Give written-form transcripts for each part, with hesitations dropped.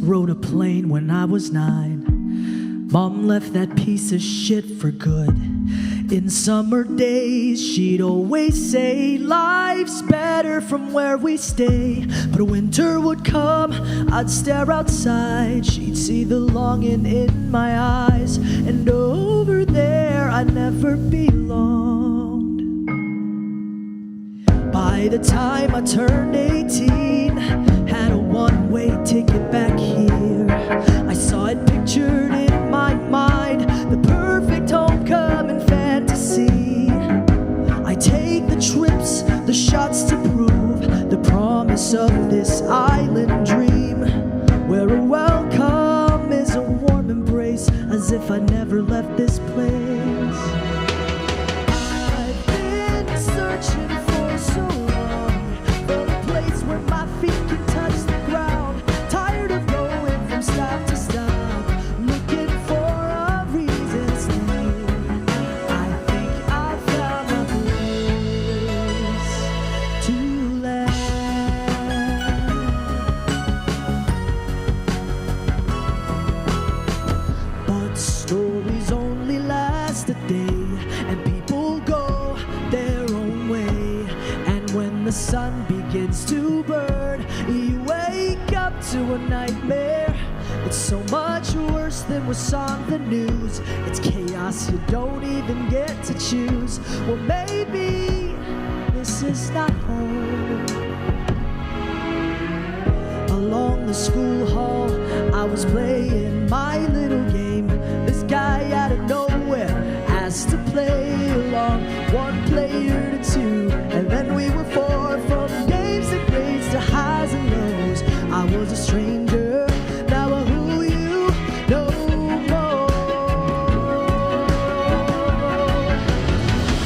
rode a plane when I was 9. Mom left that piece of shit for good. In summer days, she'd always say, life's better from where we stay. But winter would come, I'd stare outside. She'd see the longing in my eyes. And over there, I never belonged. By the time I turned 18, had a one-way ticket back here. I saw it pictured in my mind, the perfect homecoming fantasy. I take the trips, the shots to prove the promise of this island dream, where a welcome is a warm embrace, as if I never left this place. I've been searching for so long for a place where my feet can touch the ground. Tired of going from stop to stop, looking for a reason to stay. I think I found a place to land. But stories only last a day, and people go their own way. And when the sun begins to burn, you wake up to a nightmare. It's so much worse than what's on the news. It's chaos you don't even get to choose. Well, maybe this is not home. Along the school hall, I was playing my little game. This guy out of nowhere asked to play along. 1 player to 2, and then we were 4. From games to grades to highs and lows, I was a stranger. Now who you know more.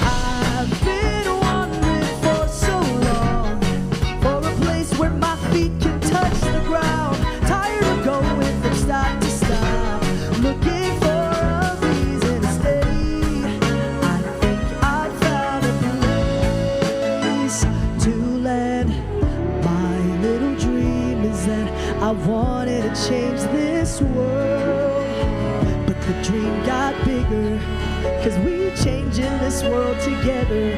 I've been wandering for so long for a place where my feet can touch the ground. Tired of going from stop to stop, looking for a reason to stay. I think I found a place to land. My little dream is that I wanted to change this world, but the dream got bigger, 'cause we changing this world together.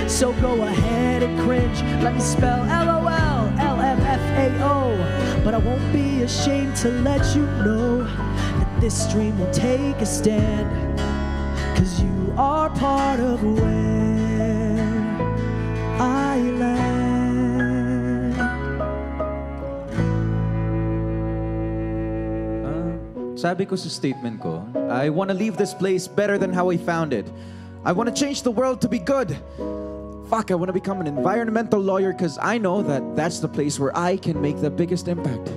So go ahead and cringe, let me spell LOL, LMFAO. But I won't be ashamed to let you know that this dream will take a stand, 'cause you are part of where I land. Sabi ko sa statement ko, I want to leave this place better than how I found it. I want to change the world to be good. Fuck, I want to become an environmental lawyer because I know that that's the place where I can make the biggest impact.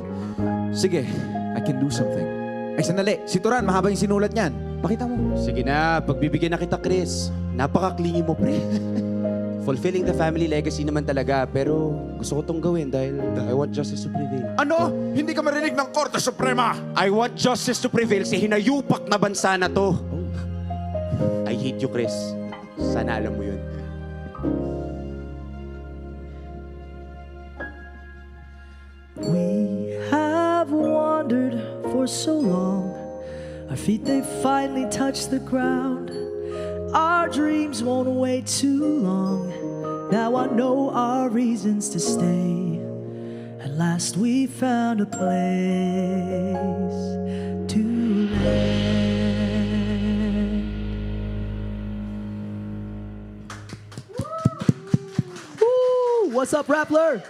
Sige, I can do something. Ay, sandali. Si Turan, mahaba yung sinulat niyan. Pakita mo. Sige na, pagbibigyan na kita, Chris. Napaka-clingy mo, pre. Fulfilling the family legacy naman talaga, pero gusto ko tong gawin dahil I want justice to prevail. Ano? Hindi ka marinig ng Korte Suprema! I want justice to prevail sa hinayupak na bansa na to. I hate you, Chris. Sana alam mo yun. We have wandered for so long, our feet they finally touch the ground. Our dreams won't wait too long. Now I know our reasons to stay. At last we found a place to land. Woo! What's up, Rappler?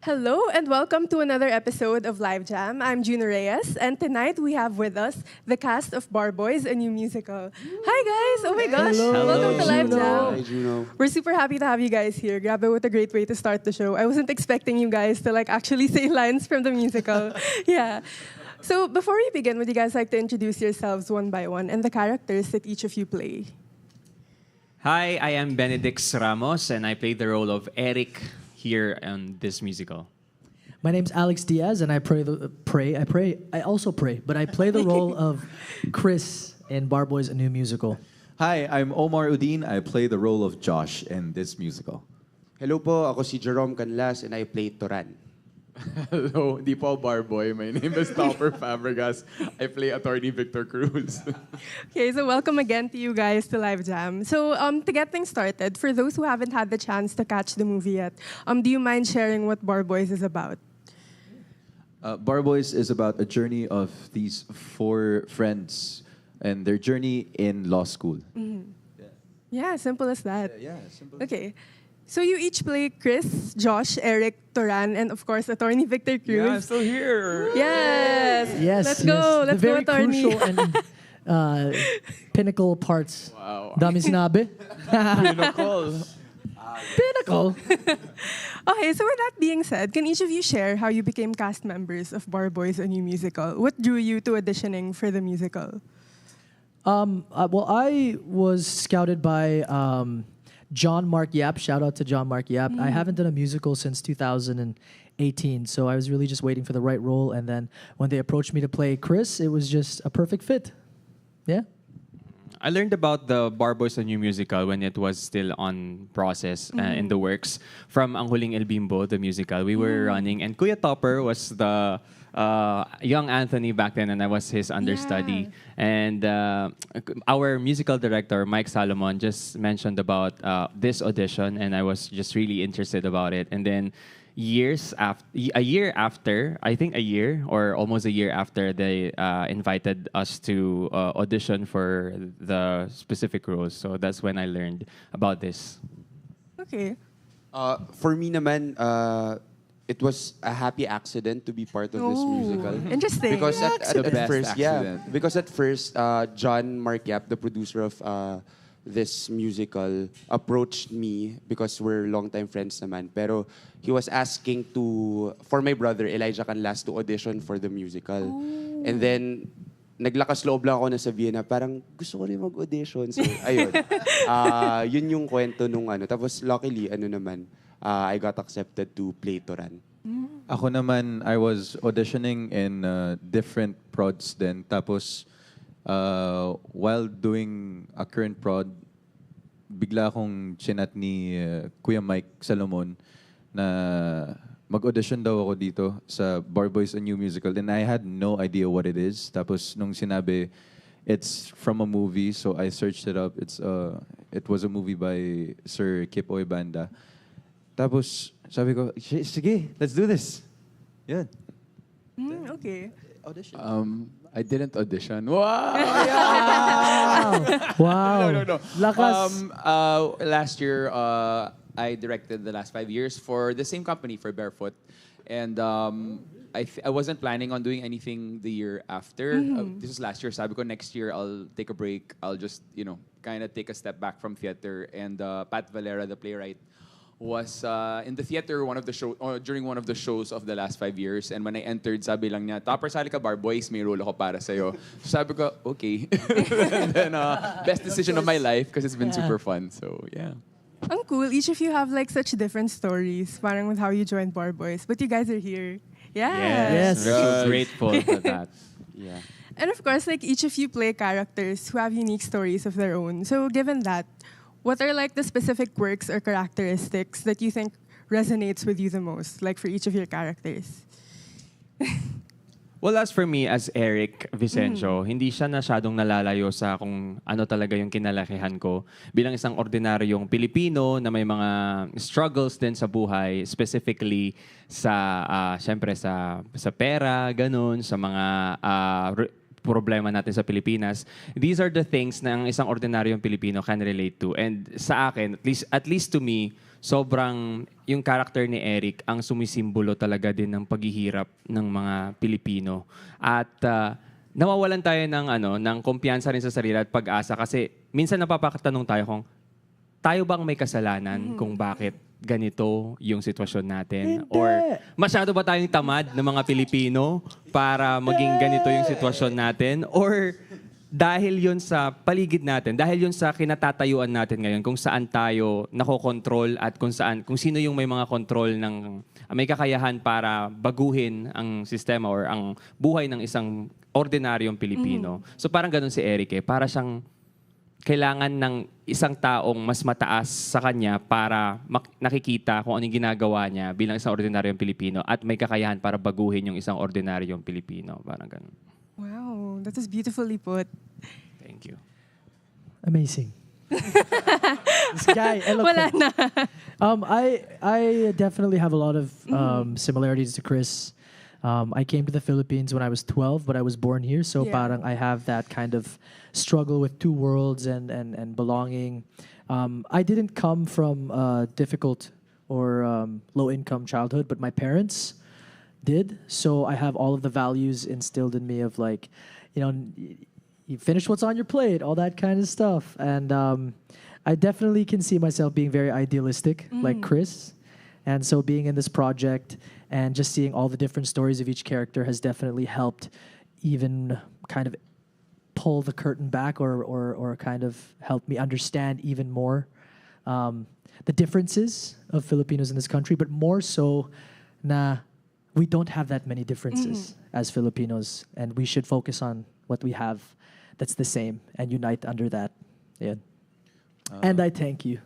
Hello and welcome to another episode of Live Jam. I'm Juno Reyes, and tonight we have with us the cast of Bar Boys, a new musical. Hi guys! Oh my gosh! Hello. Welcome to Live Jam. Hi, Juno. We're super happy to have you guys here. Grabe, what a great way to start the show. I wasn't expecting you guys to actually say lines from the musical. Yeah. So before we begin, would you guys like to introduce yourselves one by one and the characters that each of you play? Hi, I am Benedict Ramos, and I play the role of Eric here on this musical. My name's Alex Diaz, and I also pray, but I play the role of Chris in Bar Boys, a new musical. Hi, I'm Omar Udin. I play the role of Josh in this musical. Hello po, ako si Jerome Canlas and I play Toran. Hello, hindi po ako Barboy. My name is Topper Fabregas. I play Attorney Victor Cruz. Okay, so welcome again to you guys to Live Jam. So to get things started, for those who haven't had the chance to catch the movie yet, do you mind sharing what Bar Boys is about? Bar Boys is about a journey of these 4 friends and their journey in law school. Yeah, simple as that. Yeah, simple. Okay. So you each play Chris, Josh, Eric, Toran, and of course, Attorney Victor Cruz. Yeah, I'm still here. Yes. Yes. Let's go. The Let's go, very Attorney. crucial and pinnacle parts. Wow. Dami sinabi. Pinnacle. Pinnacle. Okay, so with that being said, can each of you share how you became cast members of Bar Boys, a new musical? What drew you to auditioning for the musical? Well, I was scouted by John Mark Yap. Shout out to John Mark Yap. I haven't done a musical since 2018, so I was really just waiting for the right role. And then when they approached me to play Chris, it was just a perfect fit. Yeah. I learned about the Bar Boys, a new musical, when it was still on process in the works from Ang Huling El Bimbo, the musical. We were running, and Kuya Topper was the young Anthony back then, and I was his understudy. And our musical director, Mike Salomon, just mentioned about this audition, and I was just really interested about it. And then a year after, I think a year or almost a year after, they invited us to audition for the specific roles. So that's when I learned about this. Okay. For me naman, it was a happy accident to be part of this musical. Interesting. Because at best first, accident. because at first, John Mark Yap, the producer of this musical, approached me because we're longtime friends naman. Pero he was asking for my brother, Elijah Canlas, to audition for the musical. And then, naglakas loob lang ako na sabihin na parang gusto ko rin mag-audition. So, ayun. Yun yung kwento nung ano. Tapos, luckily, I got accepted to play Toran. Ako naman, I was auditioning in different prods then. Tapos, while doing a current prod, bigla akong chinat ni Kuya Mike Salomon na mag-audition daw ako dito sa Bar Boys, a new musical. And I had no idea what it is. Tapos, nung sinabi, it's from a movie, so I searched it up. It was a movie by Sir Kip Banda. Tapos, sabi ko, sige, let's do this. Yan. Okay. I didn't audition. Wow! Wow. No. Lakas. Last year, I directed the last 5 years for the same company, for Barefoot. And I wasn't planning on doing anything the year after. This was last year. Sabi ko, next year, I'll take a break. I'll just, kind of take a step back from theater. And Pat Valera, the playwright, was in the theater during one of the shows of the last 5 years. And when I entered, sabi lang niya, Topper, sali ka Bar Boys, may role ako para sa'yo. So sabi ko, okay. And then, best decision of my life because it's been super fun. So, yeah. Ang cool. Each of you have like such different stories, parang with how you joined Bar Boys. But you guys are here. Yes. We're so grateful for that. Yeah. And of course, like each of you play characters who have unique stories of their own. So given that, what are like the specific quirks or characteristics that you think resonates with you the most, like for each of your characters? Well, as for me, as Eric Vicencio, hindi siya masyadong nalalayo sa kung ano talaga yung kinalakihan ko. Bilang isang ordinaryong Pilipino na may mga struggles din sa buhay, specifically sa, syempre, sa pera, ganun, sa mga problema natin sa Pilipinas. These are the things na ang isang ordinaryong Pilipino can relate to. And sa akin, at least to me, sobrang yung character ni Eric ang sumisimbolo talaga din ng paghihirap ng mga Pilipino. At nawawalan tayo ng kumpiyansa rin sa sarili at pag-asa kasi minsan napapakatanong tayo kung tayo bang may kasalanan kung bakit ganito yung sitwasyon natin? Hindi. Or masyado ba tayong tamad ng mga Pilipino para maging ganito yung sitwasyon natin? Or dahil yun sa paligid natin, dahil yun sa kinatatayuan natin ngayon, kung saan tayo nakokontrol at kung sino yung may mga control may kakayahan para baguhin ang sistema or ang buhay ng isang ordinaryong Pilipino. So parang ganun si Eric para siyang kailangan ng isang taong mas mataas sa kanya para nakikita kung anong ginagawa niya bilang isang ordinaryong Pilipino at may kakayahan para baguhin yung isang ordinaryong Pilipino. Parang ganun. Wow, that is beautifully put. Thank you. Amazing. This guy, Wala eloquent. na. I definitely have a lot of similarities to Chris. I came to the Philippines when I was 12, but I was born here, so Yeah. parang I have that kind of struggle with two worlds and belonging. I didn't come from a difficult or low-income childhood, but my parents did. So I have all of the values instilled in me of like, you know, you finish what's on your plate, all that kind of stuff. And I definitely can see myself being very idealistic, like Chris. And so being in this project and just seeing all the different stories of each character has definitely helped even kind of pull the curtain back or kind of help me understand even more the differences of Filipinos in this country, but more so na we don't have that many differences as Filipinos, and we should focus on what we have that's the same and unite under that. Yeah. And I thank you.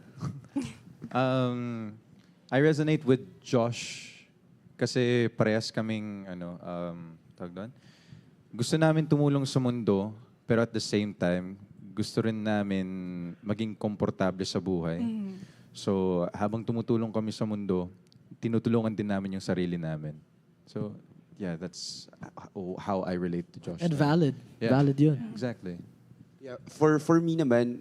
I resonate with Josh kasi parehas kaming tawag doon. Gusto namin tumulong sa mundo, pero at the same time, gusto rin namin maging komportable sa buhay. So, habang tumutulong kami sa mundo, tinutulungan din namin yung sarili namin. So, yeah, that's how I relate to Josh. And valid. Yeah. Valid yun. Exactly. Yeah, for me naman,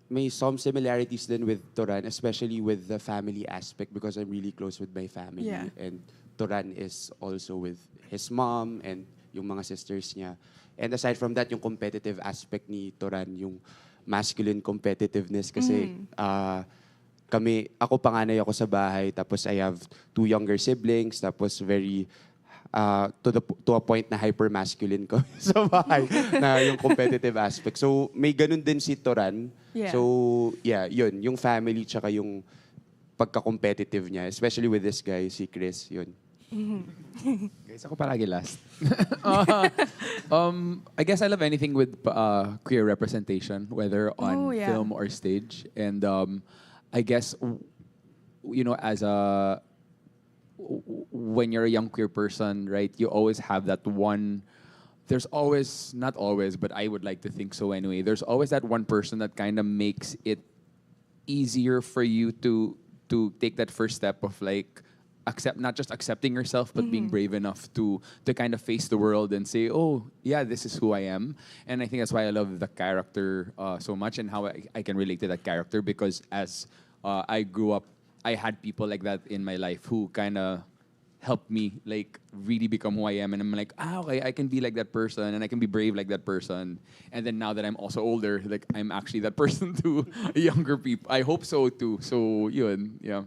may some similarities din with Toran, especially with the family aspect because I'm really close with my family. Yeah. And Toran is also with his mom and yung mga sisters niya. And aside from that, yung competitive aspect ni Toran, yung masculine competitiveness kasi ako panganay ako sa bahay, tapos I have 2 younger siblings, tapos very to a point na hyper-masculine ko sa bahay na yung competitive aspect. So, may ganun din si Toran. Yeah. So, yeah, yun. Yung family tsaka yung pagka-competitive niya. Especially with this guy, si Chris, yun. Guys, ako palagi last. I guess I love anything with queer representation, whether on film or stage. And I guess, you know, when you're a young queer person, right, you always have that one. There's always, not always, but I would like to think so anyway. There's always that one person that kind of makes it easier for you to take that first step of like not just accepting yourself, but being brave enough to kind of face the world and say, oh yeah, this is who I am. And I think that's why I love the character so much and how I can relate to that character, because as I grew up, I had people like that in my life who kind of helped me like really become who I am. And I'm like, okay, I can be like that person and I can be brave like that person. And then now that I'm also older, like I'm actually that person to younger people. I hope so too. So yun, yeah.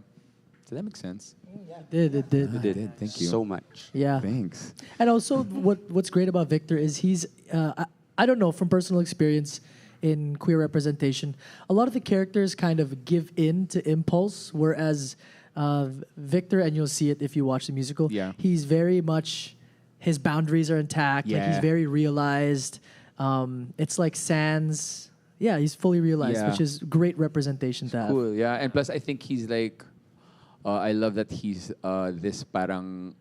Does that make sense? It did. It did. Thank you. So much. Yeah. Thanks. And also, what's great about Victor is he's, I don't know, from personal experience in queer representation, a lot of the characters kind of give in to impulse, whereas Victor, and you'll see it if you watch the musical, he's very much, his boundaries are intact, like he's very realized. It's like Sans, he's fully realized, which is great representation to have. Cool, yeah. And plus, I think he's like, I love that he's this parang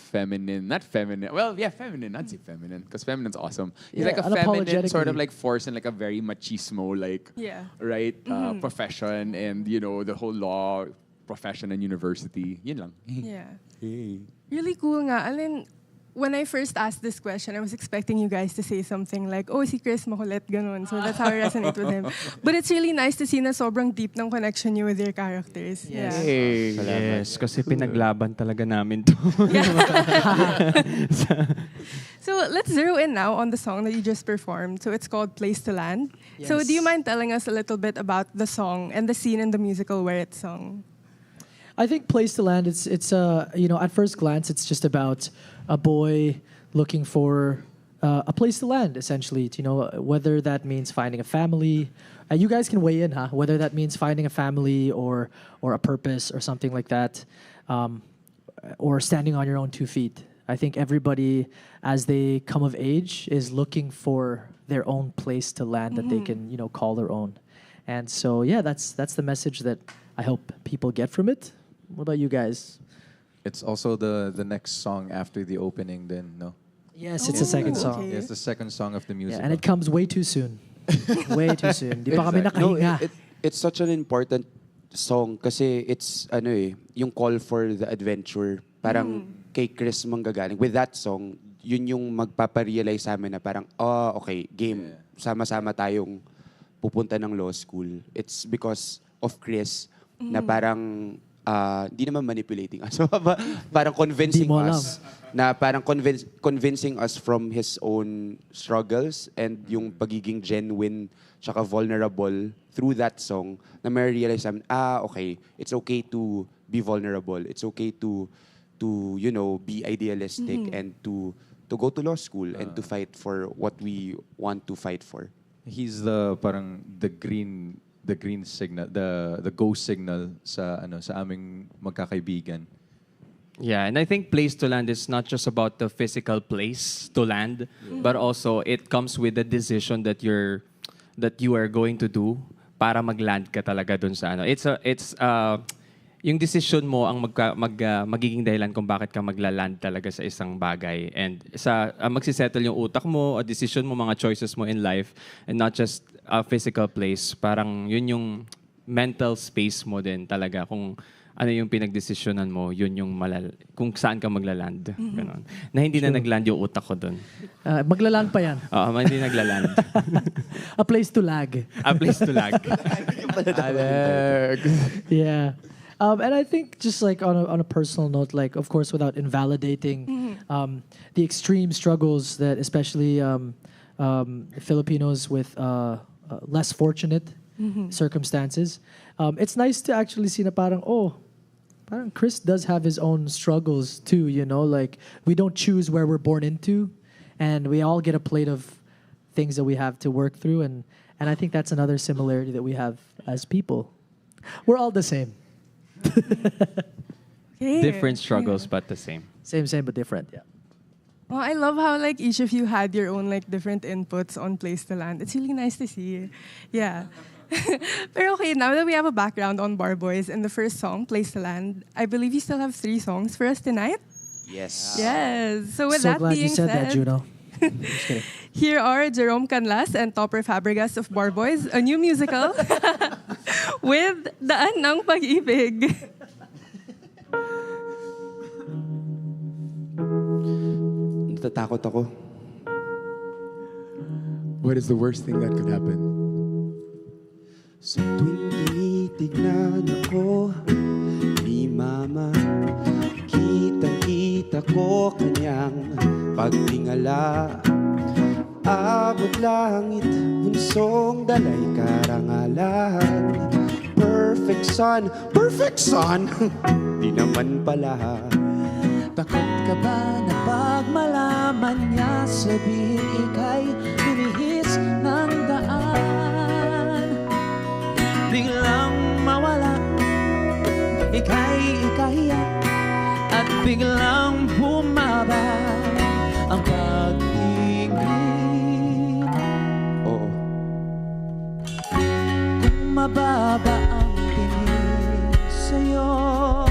feminine, not feminine. Well, yeah, feminine. Not say feminine, because feminine's awesome. He's like a feminine sort of like force and like a very machismo, like right profession, and you know the whole law profession and university. Yun lang. Yeah. Hey. Really cool nga. And then, when I first asked this question, I was expecting you guys to say something like, oh, si Chris makulit, ganun. So that's how I resonate with him. But it's really nice to see na sobrang deep ng connection niyo with your characters. Yes. Yeah. Hey, yes, kasi pinaglaban talaga namin to. So let's zero in now on the song that you just performed. So it's called Place to Land. Yes. So do you mind telling us a little bit about the song and the scene in the musical where it's sung? I think Place to Land, it's you know, at first glance, it's just about a boy looking for a place to land, essentially. You know, whether that means finding a family. You guys can weigh in, huh? Whether that means finding a family or a purpose or something like that, or standing on your own 2 feet. I think everybody, as they come of age, is looking for their own place to land that they can, call their own. And so, yeah, that's the message that I hope people get from it. What about you guys? It's also the next song after the opening, then, no? Yes, it's the second song. okay. Yeah, it's the second song of the Yeah, musical. and it comes way too soon. Way too soon. Di pa kami No, nakahinga. it's such an important song kasi it's yung call for the adventure. Parang kay Chris manggagaling. With that song, yun yung magpaparealize sa amin na parang, okay, game. Sama-sama tayong pupunta ng law school. It's because of Chris na parang di naman manipulating us. Parang convincing Di mo alam. us na parang convincing us from his own struggles and yung pagiging genuine tsaka vulnerable through that song na may realize namin, okay, it's okay to be vulnerable. It's okay to be idealistic and to go to law school and to fight for what we want to fight for. He's the green signal, the go signal sa aming magkakaibigan. Yeah, and I think place to land is not just about the physical place to land, but also it comes with the decision that you are going to do para mag-land ka talaga dun sa It's yung decision mo ang magiging dahilan kung bakit ka magla-land talaga sa isang bagay, and magsisettle yung utak mo, a decision mo, mga choices mo in life, and not just a physical place. Parang yun yung mental space mo din talaga, kung ano yung pinagdesisyonan mo, yun yung kung saan ka magla-land. Ganon. Na hindi na nag-land yung utak ko dun. Maglaland pa yan. Oo, hindi nagla-land. A place to lag. A place to lag. Yeah. And I think just like on a personal note, like of course without invalidating the extreme struggles that especially Filipinos with less fortunate circumstances, it's nice to actually see na parang Chris does have his own struggles too, like we don't choose where we're born into, and we all get a plate of things that we have to work through, and I think that's another similarity that we have as people. We're all the same. Okay. Different struggles, but the same. Same, but different, yeah. Well, I love how like each of you had your own like different inputs on Place to Land. It's really nice to see. Yeah. Pero okay, now that we have a background on Bar Boys and the first song, Place to Land, I believe you still have 3 songs for us tonight. Yes. Yes. So with So that glad being you said that, Juno. Just kidding. Here are Jerome Canlas and Topper Fabregas of Bar Boys, a new musical with Daan ng Pag-ibig. Natatakot ako. What is the worst thing that could happen? Sa tuwing tinitignan ako ni Mama, kitang-kita ko kanyang pagtingala. Abot langit, bunsong dalay karangalan. Perfect son, di naman pala. Takot ka ba na pag malaman niya sabihin ika'y binihis ng daan? Biglang mawala, ika'y ikahiya, at biglang bumaba ang pag-ibig. Oo. Kung mababa ang tingin sa'yo,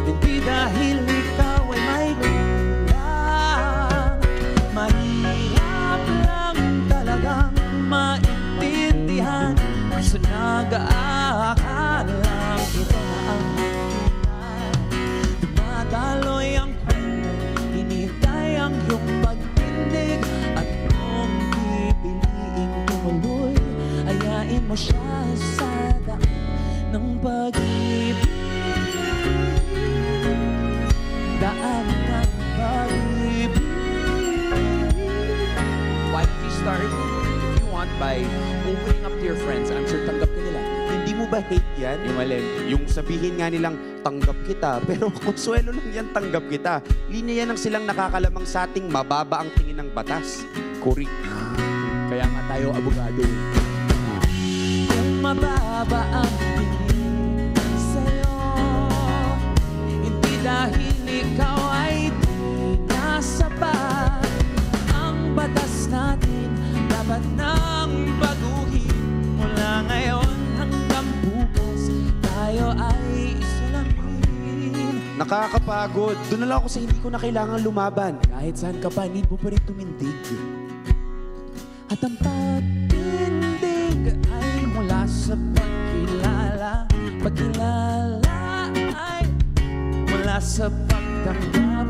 hindi dahil ikaw ay may kulang. Mahirap lang talagang maintindihan sa nag-aakalang ito na ang hanggan. Dumadaloy ang kwento, hinihintay ang iyong pagtindig, at kung pipiliin tumuloy, ayain mo siya sa daan ng pag-ibig. Daan ng pag-ibig. Why don't you start, if you want, by opening up to your friends? I'm sure tanggap ka nila. Hindi mo ba hate yan? Yung alin? Yung sabihin nga nilang tanggap kita, pero konsuelo lang yan tanggap kita. Linya yan ang silang nakakalamang sa ating mababa ang tingin ng batas. Correct. Kaya nga tayo abogado. Kung mababa ang tingin sa'yo, hindi dahil ikaw ay di nasapat. Ang batas natin nakakapagod. Doon na lang ako sa hindi ko na kailangan lumaban. Kahit saan ka pa, need mo pa rin tumindig. At ang pagtindig ay mula sa pagkilala. Pagkilala ay mula sa pagtanggap.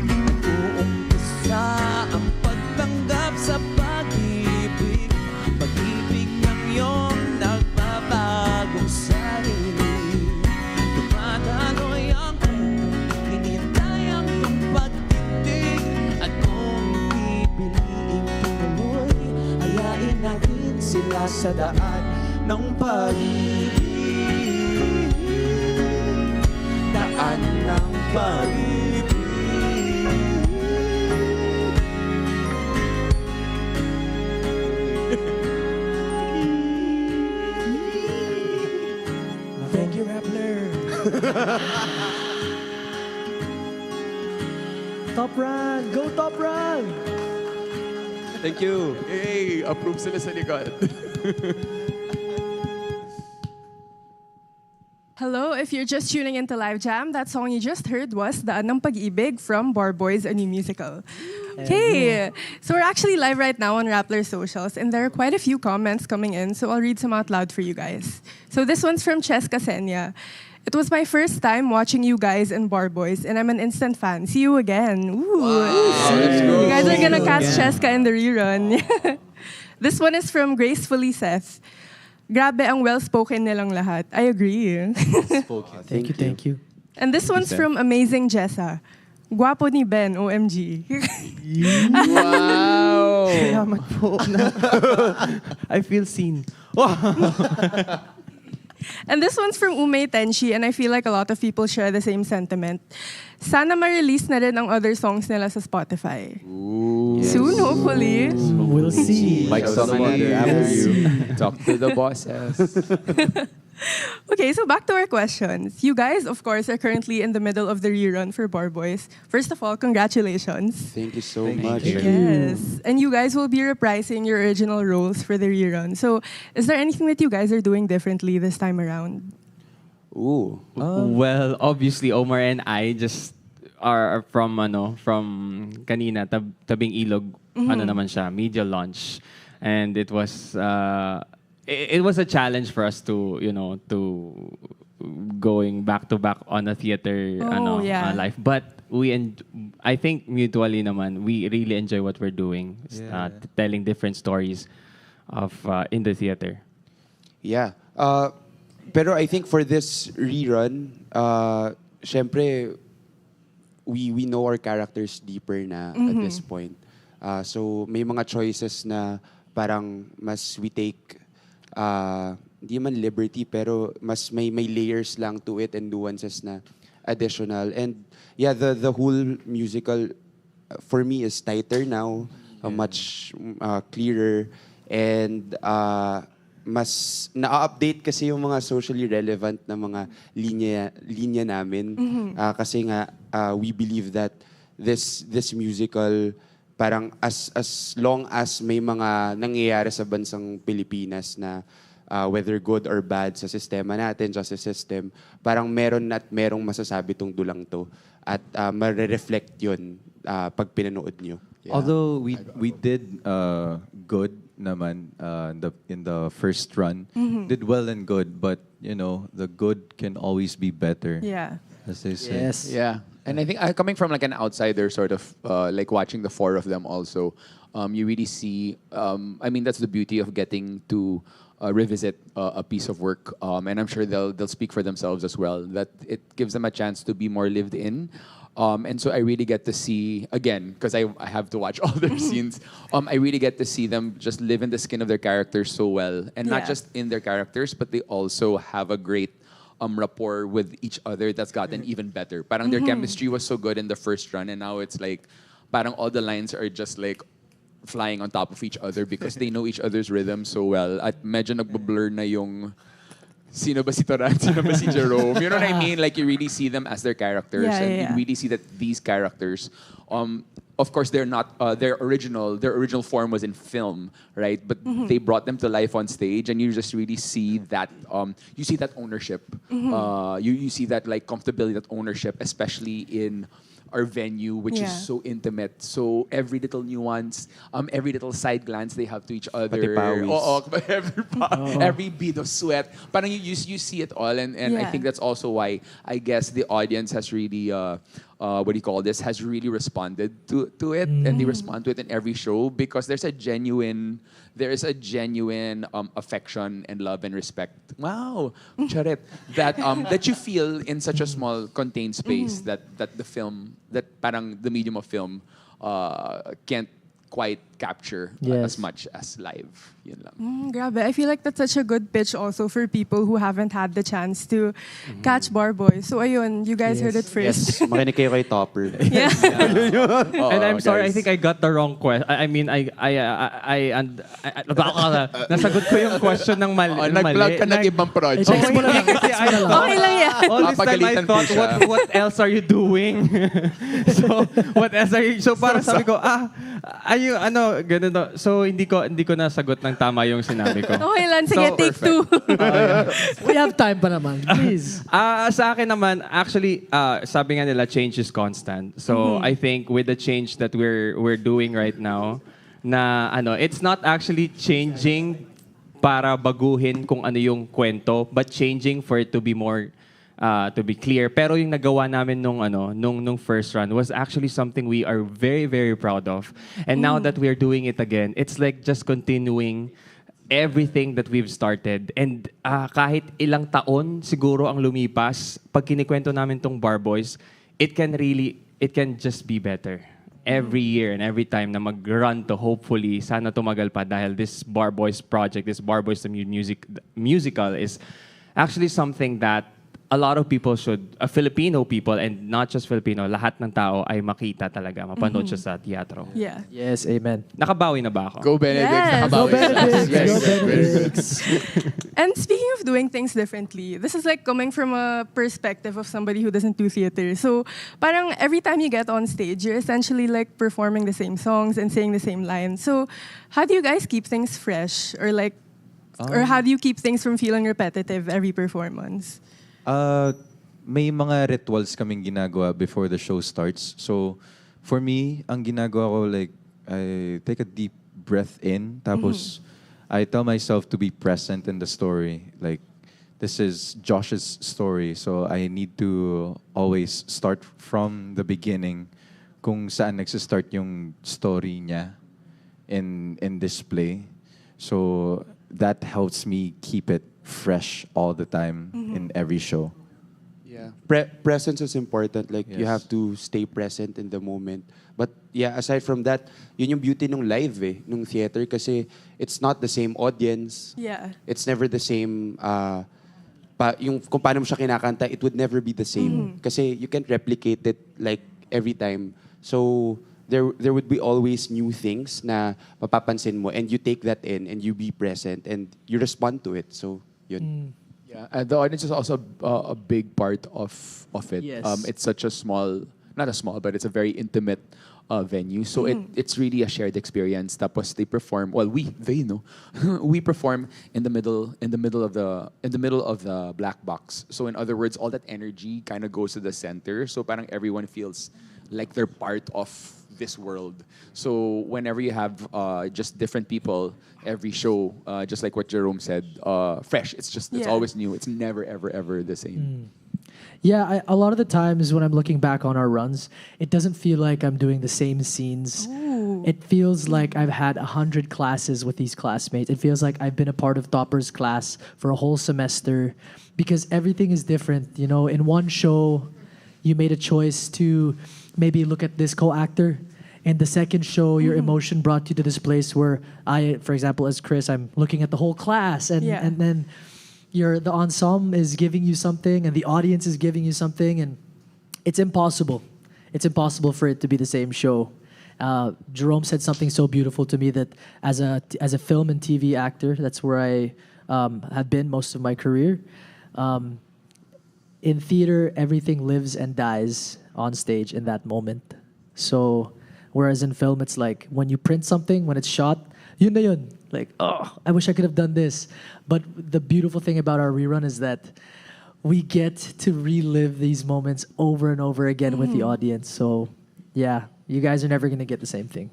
Nag-uumpisa ang pagtanggap sa pag-ibig. Pag-ibig ng iyong nagbabagong sarili. Dumadagoy ang kwento, hinintay ang iyong pagtindig. At kung pipiliin tumuloy, ayain natin sila sa daan ng pag-ibig. Daan ng pag-ibig. Thank you, Rappler. Top Run! Go Top Run! Thank you. Hey, approve sila sa likod. Hello, if you're just tuning into Live Jam, that song you just heard was Daan ng Pag-ibig from Bar Boys, a new musical. Okay, so we're actually live right now on Rappler socials, and there are quite a few comments coming in, so I'll read some out loud for you guys. So this one's from Cheska Senya. It was my first time watching you guys in Bar Boys, and I'm an instant fan. See you again. Ooh. You guys are gonna cast Cheska in the rerun. This one is from Gracefully Seth. Grabe ang well-spoken nilang lahat. I agree. Thank you. And this one's from Amazing Jessa. Guwapo ni Ben, OMG. Wow! Salamat po. I feel seen. And this one's from Umay Tenshi, and I feel like a lot of people share the same sentiment. Sana ma-release na rin ang other songs nila sa Spotify. Soon, hopefully. We'll see. Mike, someone after you. Talk to the bosses. Okay, so back to our questions. You guys, of course, are currently in the middle of the rerun for Bar Boys. First of all, congratulations. Thank you so much. Yes. And you guys will be reprising your original roles for the rerun. So, is there anything that you guys are doing differently this time around? Ooh. Well, obviously, Omar and I just are from kanina, Tabing Ilog, naman siya, media launch. And it was it was a challenge for us to going back to back on a theater life. But I think mutually naman, we really enjoy what we're doing, telling different stories of in the theater. Yeah. Pero I think for this rerun, syempre, we know our characters deeper na at this point. So may mga choices na parang mas we take, hindi man liberty, pero mas may layers lang to it and nuances na additional. And yeah, the whole musical for me is tighter now, much clearer, and mas na-update kasi yung mga socially relevant na mga linya namin. Kasi nga, we believe that this musical, parang as long as may mga nangyayari sa bansang Pilipinas na whether good or bad sa sistema natin, justice system, parang meron at merong masasabi tong dulang to. At mare-reflect yun pag pinanood nyo. Yeah. Although we did good naman in the first run, did well and good, but the good can always be better. Yeah. As they say. Yes. Yeah. And I think coming from like an outsider, sort of like watching the four of them also, you really see, I mean, that's the beauty of getting to revisit a piece of work. And I'm sure they'll speak for themselves as well, that it gives them a chance to be more lived in. And so I really get to see, again, because I have to watch all their scenes, I really get to see them just live in the skin of their characters so well. And not just in their characters, but they also have a great rapport with each other that's gotten even better. Parang their chemistry was so good in the first run, and now it's like, parang all the lines are just like flying on top of each other because they know each other's rhythm so well. At medyo nagbo-blur na yung sino ba si Toran, sino ba si Jerome. You know what I mean? Like you really see them as their characters, and you really see that these characters of course, they're not their original form was in film, right? But they brought them to life on stage, and you just really see that you see that ownership. You see that like comfortability, that ownership, especially in our venue, which is so intimate. So every little nuance, every little side glance they have to each other. Pati pawis. Every bead of sweat. Parang you see it all, and I think that's also why I guess the audience has really what do you call this? Has really responded to it, and they respond to it in every show because there's a genuine affection and love and respect. Wow, charit, that you feel in such a small contained space that the film, that parang the medium of film can't quite capture as much as live. Yun lang. Grabe. I feel like that's such a good pitch also for people who haven't had the chance to catch Bar Boys. So ayun, you guys heard it first. Yes, makinig kayo kay Topper. Yeah. And I'm sorry, I guys. think I got the wrong question. I mean, nasagot ko yung question ng mali. Nag-plug ka ng ibang project. Okay, kasi Okay lang yan. all this time I Papagalitan thought, po siya. what else are you doing? So, what else are you... So, parang sabi ko, ganun to. So, hindi ko nasagot ng tama yung sinabi ko. Okay lang. Sige, So, take two. We have time pa naman. Please. Sa akin naman, actually, sabi nga nila, change is constant. So, I think with the change that we're doing right now, na it's not actually changing para baguhin kung ano yung kwento, but changing for it to be more to be clear. Pero yung nagawa namin nung first run was actually something we are very, very proud of. And now that we're doing it again, it's like just continuing everything that we've started. And kahit ilang taon siguro ang lumipas, pag kinikwento namin tong Bar Boys, it can just be better. Every year and every time na mag-run to, hopefully, sana tumagal pa dahil this Bar Boys project, this Bar Boys the musical is actually something that a lot of people Filipino people, and not just Filipino, lahat ng tao ay makita talaga, mapanood siya sa teatro. Yeah. Yes, amen. Nakabawi na ba ako? Go Benedict. Yes. Nakabawi. Go Benedict. Yes. Go Benedict. And speaking of doing things differently, this is like coming from a perspective of somebody who doesn't do theater. So, parang every time you get on stage, you're essentially like performing the same songs and saying the same lines. So, how do you guys keep things fresh? Or how do you keep things from feeling repetitive every performance? May mga rituals kaming ginagawa before the show starts. So, for me, ang ginagawa ko, like, I take a deep breath in, tapos I tell myself to be present in the story. Like, this is Josh's story, so I need to always start from the beginning kung saan nagsistart yung story niya in this play. So, that helps me keep it fresh all the time in every show. Yeah. Presence is important. Like, you Yes. have to stay present in the moment. But yeah, aside from that, yun yung beauty nung live nung theater kasi it's not the same audience. Yeah. It's never the same, yung kung paano mo siya kinakanta, it would never be the same. Kasi you can't replicate it like every time. So, there would be always new things na mapapansin mo and you take that in and you be present and you respond to it. So, yun. Yeah, and the audience is also a big part of it. Yes. It's such a not a small, but it's a very intimate venue. So it's really a shared experience. Tapos they perform. Well, we perform in the middle of the black box. So in other words, all that energy kind of goes to the center. So parang everyone feels like they're part of this world. So whenever you have just different people every show, just like what Jerome said, fresh. It's always new. It's never ever the same. Yeah, a lot of the times when I'm looking back on our runs, it doesn't feel like I'm doing the same scenes. It feels like I've had 100 classes with these classmates. It feels like I've been a part of Topper's class for a whole semester because everything is different. You know, in one show, you made a choice to maybe look at this co-actor. In the second show, your emotion brought you to this place where I, for example, as Chris, I'm looking at the whole class and then the ensemble is giving you something and the audience is giving you something and it's impossible. It's impossible for it to be the same show. Jerome said something so beautiful to me that as a film and TV actor, that's where I have been most of my career. In theater, everything lives and dies on stage in that moment. So Whereas in film, it's like when you print something, when it's shot, yun na yun. Like, oh, I wish I could have done this. But the beautiful thing about our rerun is that we get to relive these moments over and over again with the audience. So, yeah, you guys are never going to get the same thing.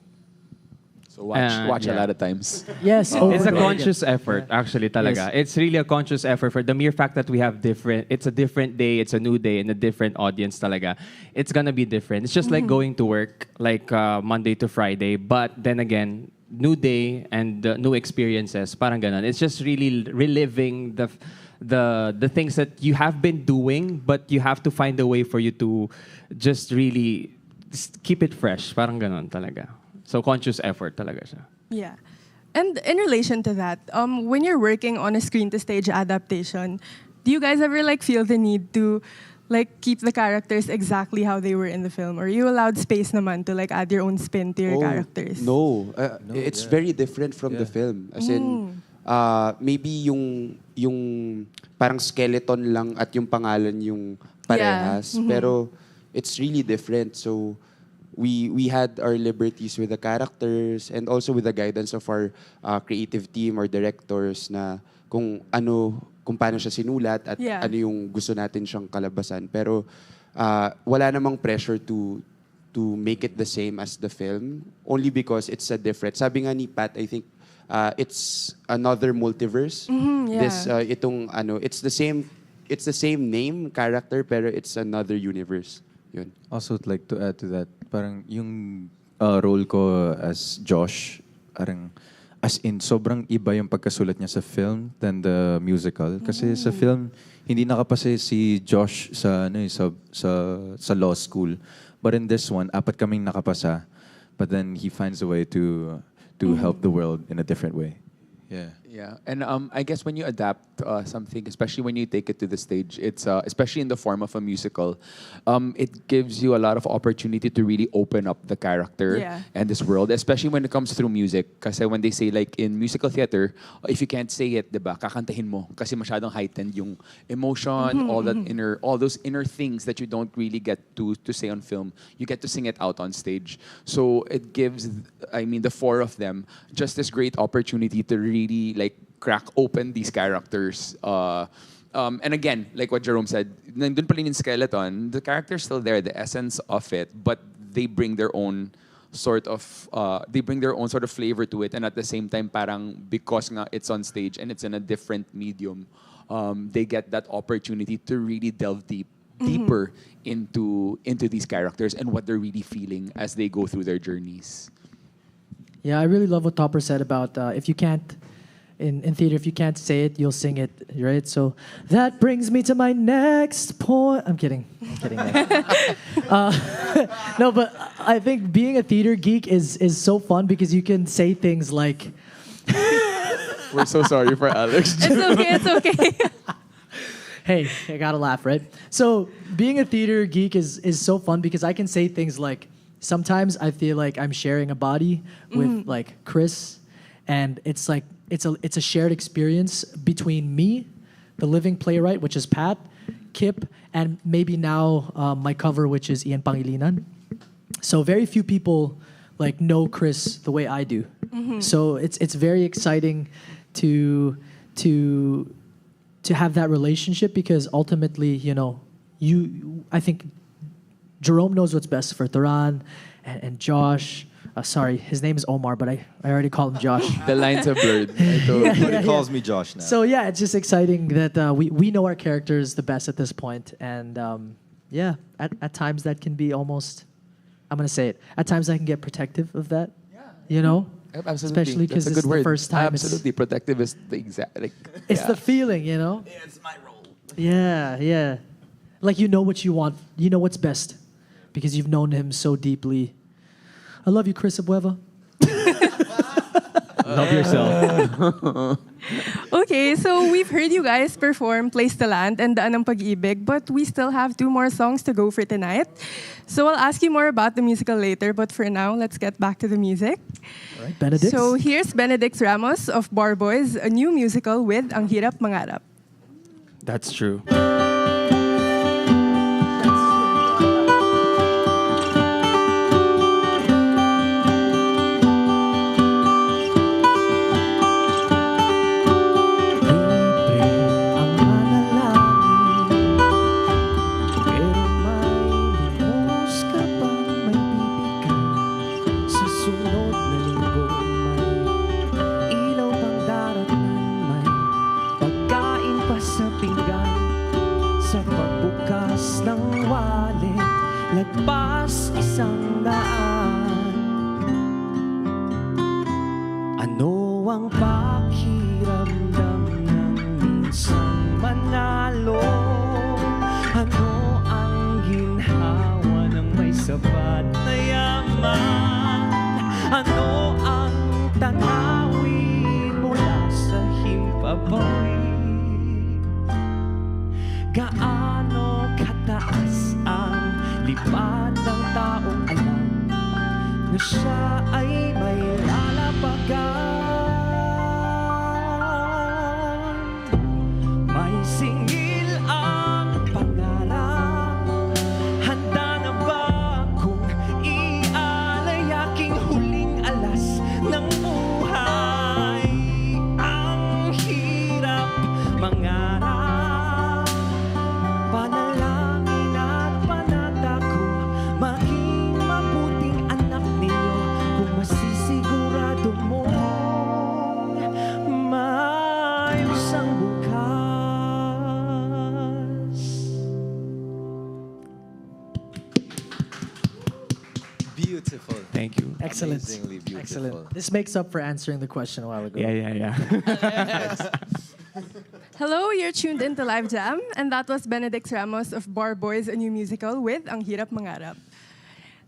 So watch a yeah. lot of times. Yes, over It's a and over conscious again. effort, actually, talaga. Yes. It's really a conscious effort for the mere fact that we have it's a different day, it's a new day, and a different audience talaga. It's gonna be different. It's just like going to work, like Monday to Friday, but then again, new day and new experiences, parang ganon. It's just really reliving the things that you have been doing, but you have to find a way for you to just really keep it fresh, parang ganon talaga. So conscious effort talaga siya. Yeah. And in relation to that, when you're working on a screen-to-stage adaptation, do you guys ever like feel the need to like keep the characters exactly how they were in the film? Or are you allowed space naman to like add your own spin to your characters? No, it's very different from the film. As in, maybe yung parang skeleton lang at yung pangalan yung parehas. Pero it's really different. So we had our liberties with the characters and also with the guidance of our creative team or directors na kung paano siya sinulat at ano yung gusto natin siyang kalabasan. Pero wala namang pressure to make it the same as the film only because it's a different. Sabi nga ni Pat, I think it's another multiverse. This it's the same name character pero it's another universe. Yun. Also, I'd like to add to that, parang yung role ko as Josh, parang as in sobrang iba yung pagkasulat niya sa film than the musical. Kasi sa film, hindi nakapase si Josh sa law school. But in this one, 4 kaming nakapasa. But then he finds a way to help the world in a different way. Yeah. Yeah, and I guess when you adapt something, especially when you take it to the stage, it's especially in the form of a musical, it gives you a lot of opportunity to really open up the character and this world, especially when it comes through music. Kasi when they say like in musical theater, if you can't say it, diba, kakantahin mo kasi masyadong heightened yung emotion, all those inner things that you don't really get to say on film. You get to sing it out on stage. So it gives, the 4 of them just this great opportunity to really like crack open these characters. And again, like what Jerome said, nandun pa rin yung skeleton, the character's still there, the essence of it, but they bring their own sort of flavor to it, and at the same time, parang because nga it's on stage and it's in a different medium, they get that opportunity to really delve deeper into these characters and what they're really feeling as they go through their journeys. Yeah, I really love what Topper said about if you can't, in theater, if you can't say it, you'll sing it, right? So that brings me to my next point. I'm kidding. No, but I think being a theater geek is so fun because you can say things like... We're so sorry for Alex. It's okay. Hey, I gotta laugh, right? So being a theater geek is so fun because I can say things like, sometimes I feel like I'm sharing a body with like Chris, and it's like it's a shared experience between me, the living playwright, which is Pat, Kip, and maybe now my cover, which is Ian Pangilinan. So very few people like know Chris the way I do. So it's very exciting to have that relationship because ultimately, I think Jerome knows what's best for Taran and Josh. Sorry, his name is Omar, but I already called him Josh. The lines are blurred. He calls me Josh now. So yeah, it's just exciting that we know our characters the best at this point, and at times that can be almost, I'm gonna say it. At times I can get protective of that. Absolutely. Especially because That's a it's good the word. first time. Absolutely, protective is the exact It's the feeling, Yeah, it's my role. Yeah. Like you know what you want. You know what's best because you've known him so deeply. I love you, Chris Abueva. Love yourself. Okay, so we've heard you guys perform Place to Land and Daan ng Pag-ibig, but we still have 2 more songs to go for tonight. So I'll ask you more about the musical later, but for now, let's get back to the music. All right, Benedict. So here's Benedict Ramos of Bar Boys, a new musical with Ang Hirap Mangarap. That's true. sunod na linggo may ilaw pang daratnan, may pagkain pa sa pinggan. Sa pagbukas ng wallet, lagpas 100. Ano ang pakiramdam ng minsan manalo? Ano ang ginhawa ng may sapat na yaman? Ano ang tanawin mula sa himpapawid? Gaano kataas ang lipad ng taong alam na siya ay may lalapagan? May singil ang pangarap. Handa na ba kung ialay aking huling alas ng buhay? Ang hirap mangarap, panalangin at panata ko maging mabuting anak ninyo. Kung masisigurado mo maayos ang bukas. Beautiful. Thank you. Excellent. Amazingly beautiful. Excellent. This makes up for answering the question a while ago. Yeah. Hello, you're tuned into Live Jam, and that was Benedict Ramos of Bar Boys, a new musical with Ang Hirap Mangarap.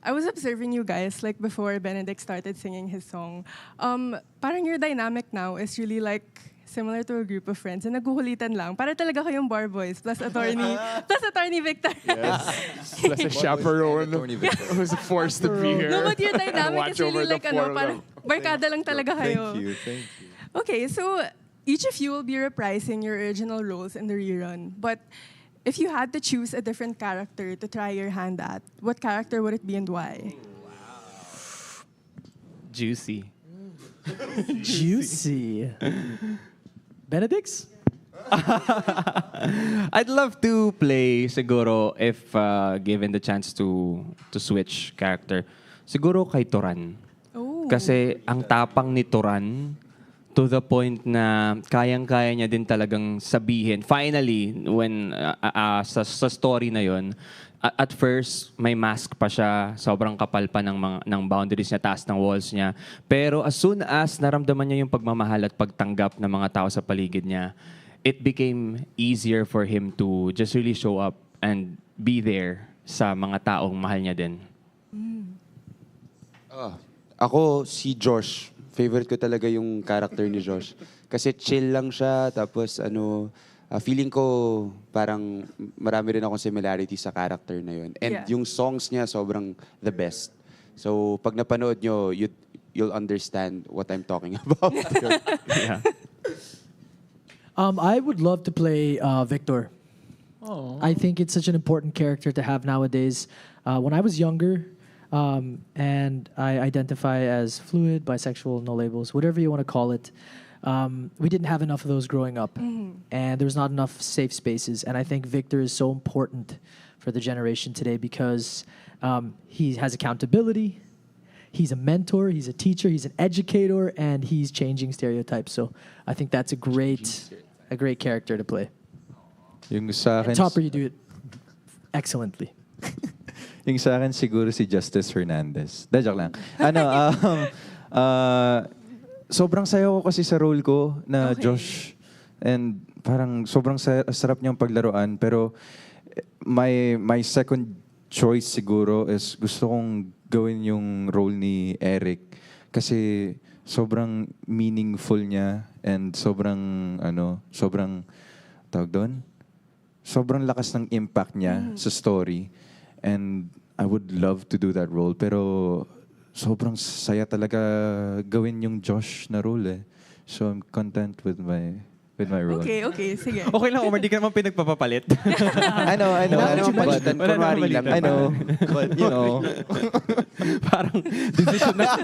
I was observing you guys, like before Benedict started singing his song. Parang your dynamic now is really like similar to a group of friends na naghuhulitan lang. Para talaga kayong Bar Boys plus attorney Victor. Plus a chaperone Attorney Victor. who's forced to be here. No, but your dynamic Watch is really over the like parang barkada lang talaga kayo. Thank you. Okay, so each of you will be reprising your original roles in the rerun. But if you had to choose a different character to try your hand at, what character would it be and why? Juicy. Juicy. Benedict's? I'd love to play siguro if given the chance to switch character. Siguro kay Turan. Oh. Kasi ang tapang ni Turan to the point na kayang-kaya niya din talagang sabihin. Finally, when sa story na yon, at first may mask pa siya, sobrang kapal pa ng boundaries niya, taas ng walls niya. Pero as soon as naramdaman niya yung pagmamahal at pagtanggap ng mga tao sa paligid niya, it became easier for him to just really show up and be there sa mga taong mahal niya din. Ako, si Josh. Favorite ko talaga yung character ni Josh. Kasi chill lang siya, tapos feeling ko parang marami rin akong similarity sa character na yun. And Yeah. yung songs niya sobrang the best. So pag napanood nyo, you'll understand what I'm talking about. Yeah. I would love to play Victor. I think it's such an important character to have nowadays. When I was younger, and I identify as fluid, bisexual, no labels, whatever you want to call it. We didn't have enough of those growing up, and there was not enough safe spaces. And I think Victor is so important for the generation today because he has accountability, he's a mentor, he's a teacher, he's an educator, and he's changing stereotypes. So I think that's a great character to play. Yung sa akin, And Topper, you do it excellently. yung sa akin siguro si Justice Hernandez. Joke lang. Sobrang sayo ko kasi sa role ko na Okay. Josh. And parang sobrang sarap niyang paglaruan. Pero my second choice siguro is gusto kong gawin yung role ni Eric. Kasi sobrang meaningful niya and sobrang tawag doon? Sobrang lakas ng impact niya sa story. And I would love to do that role. Pero sobrang saya talaga gawin yung Josh na role eh. So I'm content with my role. Okay, sige. Okay lang, Omar, di ka naman pinagpapapalit. I know. I know. But you know. Parang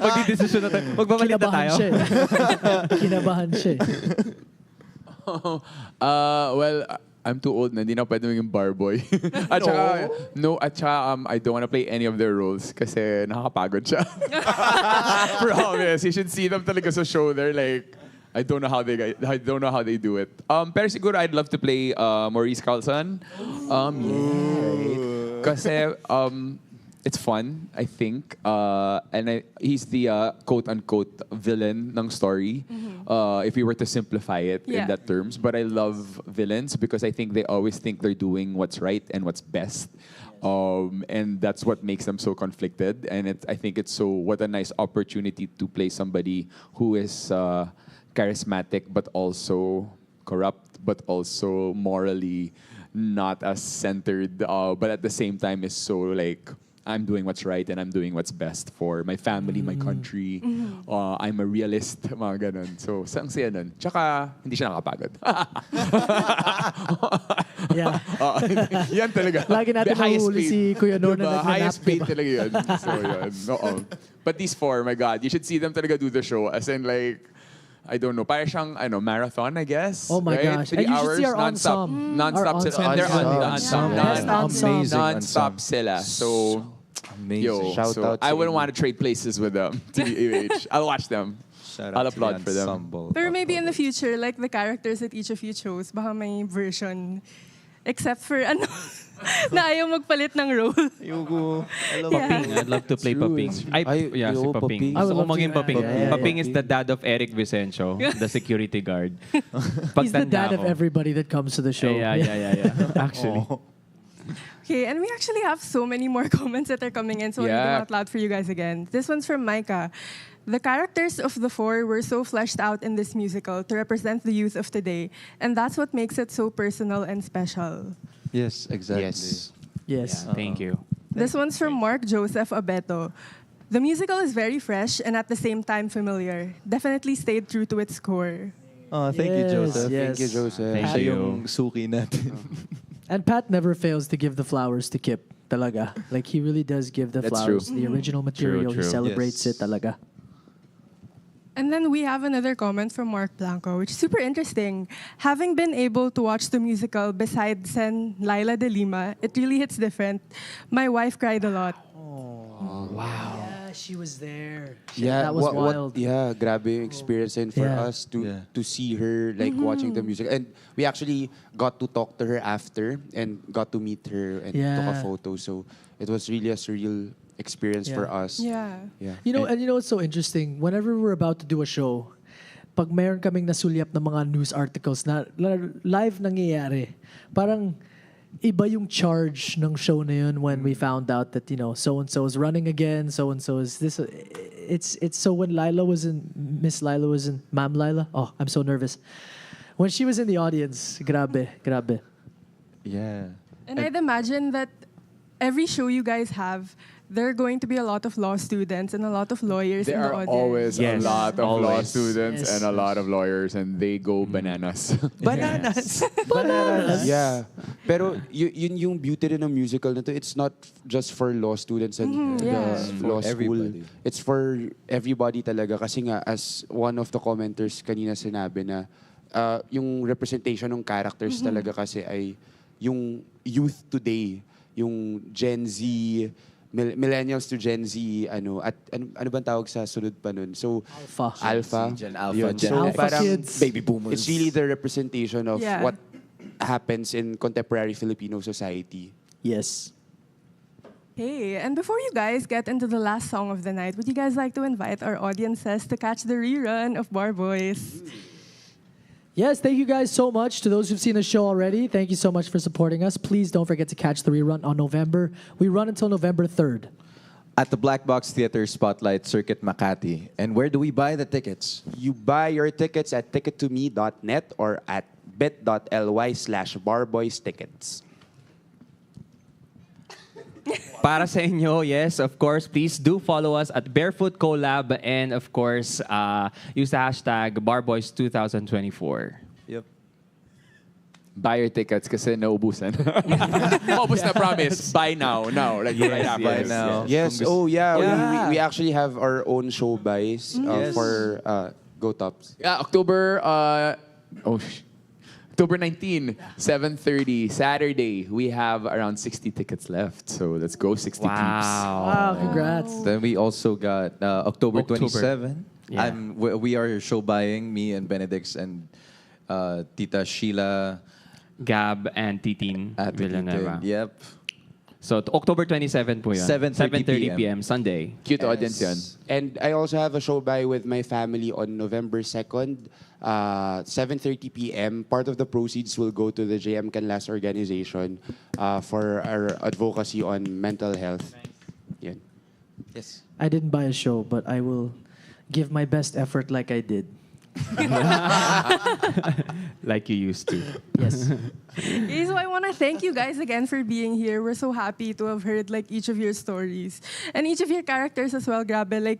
magdidesisyon na tayo. Magpapalit na tayo. Kinabahan siya eh. Kinabahan siya eh. Well, I'm too old na hindi na pwede maging bar boy. At saka, I don't want to play any of their roles kasi nakakapagod siya. Promise. You should see them talaga sa show. They're like, I don't know how they do it. Pero siguro I'd love to play Maurice Carlson. Kasi it's fun, I think. He's the quote-unquote villain ng story. If we were to simplify it in that terms. But I love villains because I think they always think they're doing what's right and what's best. And that's what makes them so conflicted. And I think it's what a nice opportunity to play somebody who is charismatic but also corrupt, but also morally not as centered, but at the same time is so like, I'm doing what's right and I'm doing what's best for my family, my country. I'm a realist, mga ganun. So, ang saya nun. Tsaka, hindi siya nakapagod. Yeah. Yan talaga. Lagi natin mahuli si Kuya Nono na highest nagnanap, paid diba? talaga yun. So, yun. Oo. But these four, my God, you should see them talaga do the show. As in, like, I don't know, parang siyang, marathon, I guess. Oh my gosh. 3 And you should hours, see our non-stop. ensemble. Non-stop Our sila. ensemble. They're on Ensemble. non-stop. Amazing Non-stop sila. So, Amazing. Shout out I sa wouldn't inyo. want to trade places with them. TBH. I'll watch them. I'll applaud for them. Pero maybe in the future, like the characters that each of you chose, baka may version. Except for na ayaw magpalit ng role. Paping. I'd love to play Paping. Si Paping. I would Gusto ko love to- maging Paping. yeah. Paping is the dad of Eric Vicencio, the security guard. He's the Pagtanda dad of ko. everybody that comes to the show. Yeah. Actually. Okay, and we actually have so many more comments that are coming in, so I'll read them out loud for you guys again. This one's from Micah. The characters of the four were so fleshed out in this musical to represent the youth of today, and that's what makes it so personal and special. Yes, exactly. Yes. Yes. Thank you. This one's from Mark Joseph Abeto. The musical is very fresh and at the same time familiar. Definitely stayed true to its core. Oh, thank you, Yes, Joseph. yes. Thank you, Joseph. Thank Siya you. yung suki natin. And Pat never fails to give the flowers to Kip, talaga. Like, he really does give the That's flowers. true. The original material, he true. celebrates Yes. it, talaga. And then we have another comment from Mark Blanco, which is super interesting. Having been able to watch the musical beside Sen Laila de Lima, it really hits different. My wife cried a lot. Yeah, she was there. Yeah, that was wild. yeah, grabe yung experience and for Yeah. us to Yeah. to see her like watching the music. And we actually got to talk to her after and got to meet her and took a Yeah. photo. So it was really a surreal experience for Yeah. us. Yeah. Yeah. You know, and you know what's so interesting? Whenever we're about to do a show, pag mayroon kaming nasulyap ng mga news articles na live nangyayari, parang iba yung charge ng show na yun when we found out that, you know, so-and-so is running again, so-and-so is this. It's so when Miss Lila was in, Ma'am Lila, oh, I'm so nervous. When she was in the audience, grabe. Yeah. And I'd imagine that every show you guys have, there are going to be a lot of law students and a lot of lawyers There in the are audience. always Yes, a lot of law always. students Yes. and a lot of lawyers, and they go bananas. Bananas. Yeah. Pero yun yung beauty rin ng musical na to. It's not just for law students and the law For school. everybody. It's for everybody talaga. Kasi nga, as one of the commenters kanina sinabi na, yung representation ng characters talaga kasi ay yung youth today, yung Gen Z, millennials to Gen Z, ano bang tawag sa sunod pa nun? So, Alpha. Gen Alpha, Yun. Gen So, X. parang Kids. Baby boomers. it's really the representation of Yeah. what happens in contemporary Filipino society. Yes. Hey, and before you guys get into the last song of the night, would you guys like to invite our audiences to catch the rerun of Bar Boys? Yes, thank you guys so much. To those who've seen the show already, thank you so much for supporting us. Please don't forget to catch the rerun on November. We run until November 3rd. At the Black Box Theater Spotlight Circuit Makati. And where do we buy the tickets? You buy your tickets at tickettome.net or at bit.ly/barboystickets. Para sa inyo, yes, of course, please do follow us at Barefoot Collab and of course, use the hashtag BarBoys2024. Yep. Buy your tickets kasi naubusan. Maubos na, promise. Buy now. Like right after. Buy now. Yes. Kung Oh, yeah. Yeah. We actually have our own show buys Yes. for Go Tops. Yeah, October October 19, 7:30, Saturday. We have around 60 tickets left. So let's go, 60 peeps. Wow, congrats. Then we also got October October. 27. Yeah. We are show buying, me and Benedix and Tita Sheila Gab and Titin at Villanueva. Yep. So, October 27 po yun. 7:30 p.m. Sunday. Cute audience yan. And I also have a show by with my family on November 2nd, 7:30 p.m. Part of the proceeds will go to the JM Canlas organization for our advocacy on mental health. Yan. Yes. I didn't buy a show, but I will give my best effort like I did. Like you used to. Yes. Okay, so I want to thank you guys again for being here. We're so happy to have heard like each of your stories and each of your characters as well. Grabe, like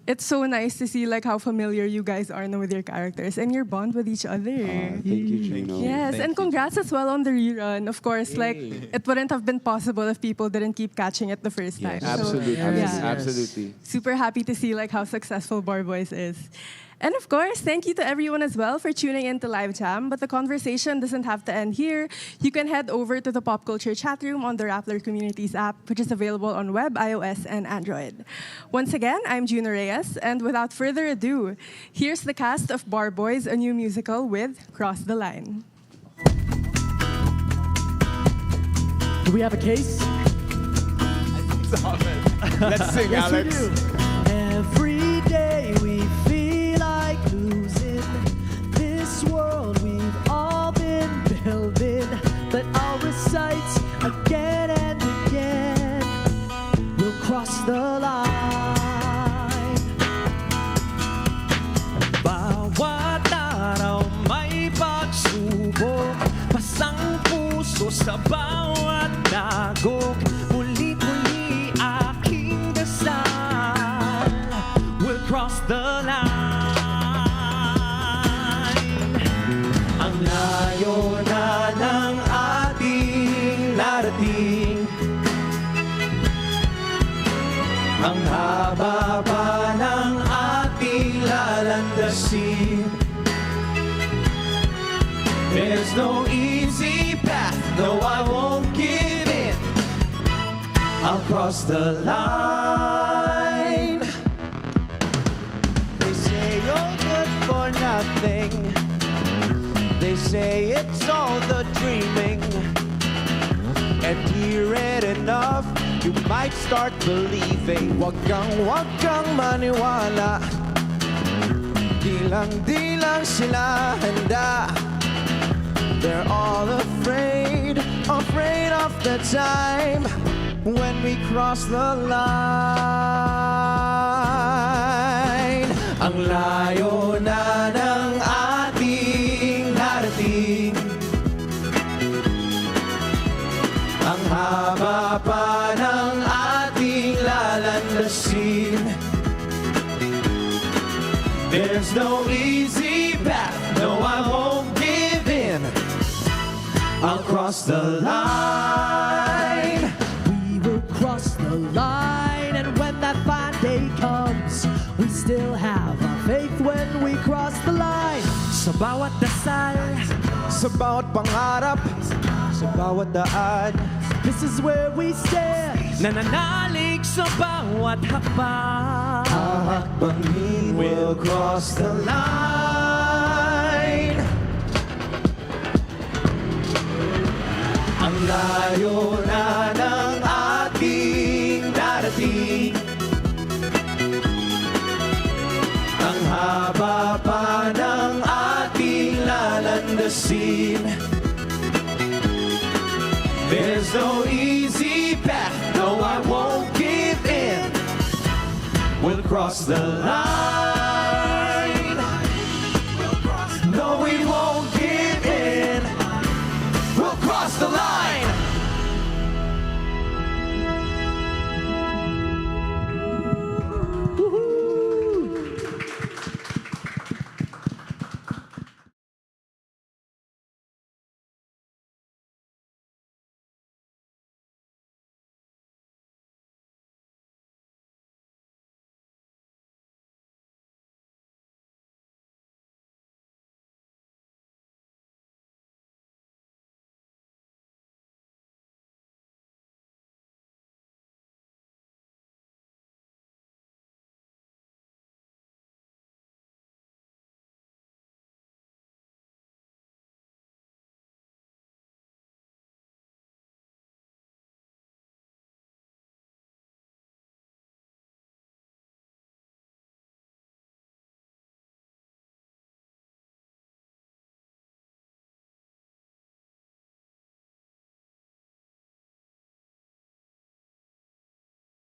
it's so nice to see like how familiar you guys are now with your characters and your bond with each other. Thank you, Gino. Yes, Thank and you. congrats as well on the rerun. Of course, like it wouldn't have been possible if people didn't keep catching it the first time. So, Absolutely. yeah. Absolutely. Super happy to see like how successful Bar Boys is. And of course, thank you to everyone as well for tuning in to Live Jam. But the conversation doesn't have to end here. You can head over to the Pop Culture chat room on the Rappler Communities app, which is available on web, iOS, and Android. Once again, I'm Juno Reyes, and without further ado, here's the cast of Bar Boys, a new musical with Cross the Line. Do we have a case? Let's sing, Yes, we Alex. do. Every day we feel like losing this world we've all been building, but I'll recite again and again. We'll cross the line. Bawat araw may pagsubok, pasang puso sa bawat dagok. Muli-muli aking dasal, we'll cross the line. Ang layo na ng ating narating, ang haba pa ng ating lalandasin. There's no easy path, no I won't give in. I'll cross the line. They say you're good for nothing. They say it's all the dreaming. And hear it enough, you might start believing. Wag kang maniwala. Di lang sila handa. They're all afraid of the time when we cross the line. Ang layo na ng ating narating, ang haba pa ng ating lalandasin. There's no easy path, no I won't give in. I'll cross the line. We will cross the line, and when that fine day comes, we still have our faith when we cross the line. Sa bawat dasal, sa bawat pangarap, sa bawat daan, this is where we stand. Nananalig sa bawat hakbang. Hakbangin, we'll cross the line. Ang layo na ng ating darating, ang haba pa ng ating lalandasin. There's no easy path, no I won't give in. We'll cross the line.